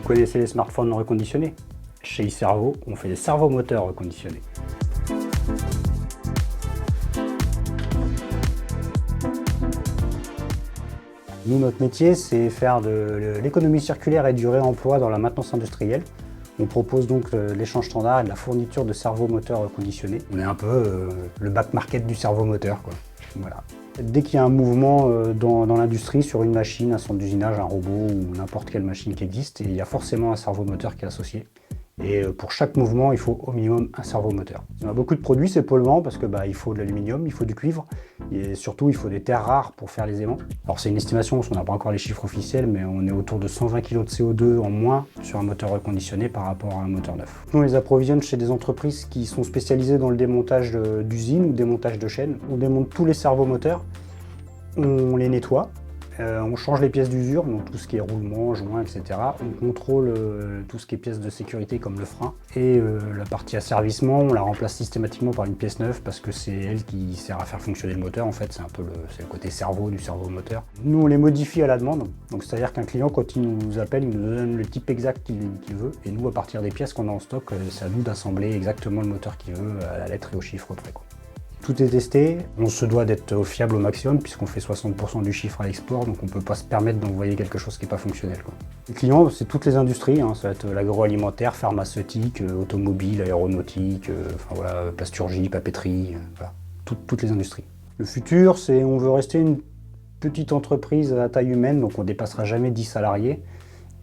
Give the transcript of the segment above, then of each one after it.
Vous connaissez les smartphones reconditionnés? Chez iServo, on fait des servomoteurs reconditionnés. Nous, notre métier, c'est faire de l'économie circulaire et du réemploi dans la maintenance industrielle. On propose donc l'échange standard et de la fourniture de servomoteurs reconditionnés. On est un peu le back market du servomoteur, quoi. Voilà. Dès qu'il y a un mouvement dans l'industrie, sur une machine, un centre d'usinage, un robot ou n'importe quelle machine qui existe, il y a forcément un servomoteur qui est associé. Et pour chaque mouvement, il faut au minimum un servomoteur. On a beaucoup de produits, c'est polluant parce que il faut de l'aluminium, il faut du cuivre et surtout il faut des terres rares pour faire les aimants. Alors c'est une estimation, parce qu'on n'a pas encore les chiffres officiels, mais on est autour de 120 kg de CO2 en moins sur un moteur reconditionné par rapport à un moteur neuf. Nous, on les approvisionne chez des entreprises qui sont spécialisées dans le démontage d'usines ou démontage de chaînes. On démonte tous les servomoteurs, on les nettoie. On change les pièces d'usure, donc tout ce qui est roulement, joint, etc. On contrôle tout ce qui est pièces de sécurité comme le frein. Et la partie asservissement, on la remplace systématiquement par une pièce neuve parce que c'est elle qui sert à faire fonctionner le moteur. En fait, c'est un peu le côté cerveau du servomoteur. Nous, on les modifie à la demande. Donc c'est-à-dire qu'un client, quand il nous appelle, il nous donne le type exact qu'il veut. Et nous, à partir des pièces qu'on a en stock, c'est à nous d'assembler exactement le moteur qu'il veut à la lettre et au chiffre près, quoi. Tout est testé, on se doit d'être fiable au maximum puisqu'on fait 60% du chiffre à l'export, donc on ne peut pas se permettre d'envoyer quelque chose qui n'est pas fonctionnel, quoi. Les clients, c'est toutes les industries, hein, ça va être l'agroalimentaire, pharmaceutique, automobile, aéronautique, plasturgie, papeterie, voilà, toutes les industries. Le futur, c'est on veut rester une petite entreprise à taille humaine, donc on ne dépassera jamais 10 salariés.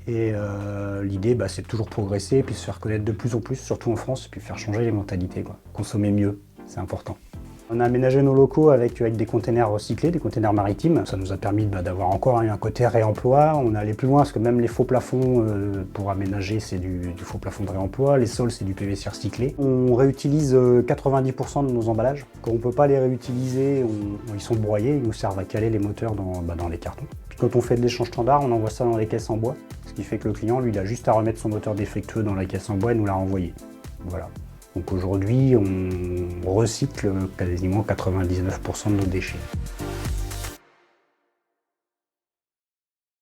Et l'idée, c'est de toujours progresser et puis se faire connaître de plus en plus, surtout en France, et puis faire changer les mentalités, quoi. Consommer mieux, c'est important. On a aménagé nos locaux avec des containers recyclés, des containers maritimes. Ça nous a permis d'avoir encore un côté réemploi. On est allé plus loin parce que même les faux plafonds pour aménager, c'est du faux plafond de réemploi. Les sols, c'est du PVC recyclé. On réutilise 90% de nos emballages. Quand on ne peut pas les réutiliser, ils sont broyés. Ils nous servent à caler les moteurs dans les cartons. Puis quand on fait de l'échange standard, on envoie ça dans les caisses en bois. Ce qui fait que le client, lui, il a juste à remettre son moteur défectueux dans la caisse en bois et nous la renvoyer. Voilà. Donc aujourd'hui, on recycle quasiment 99% de nos déchets.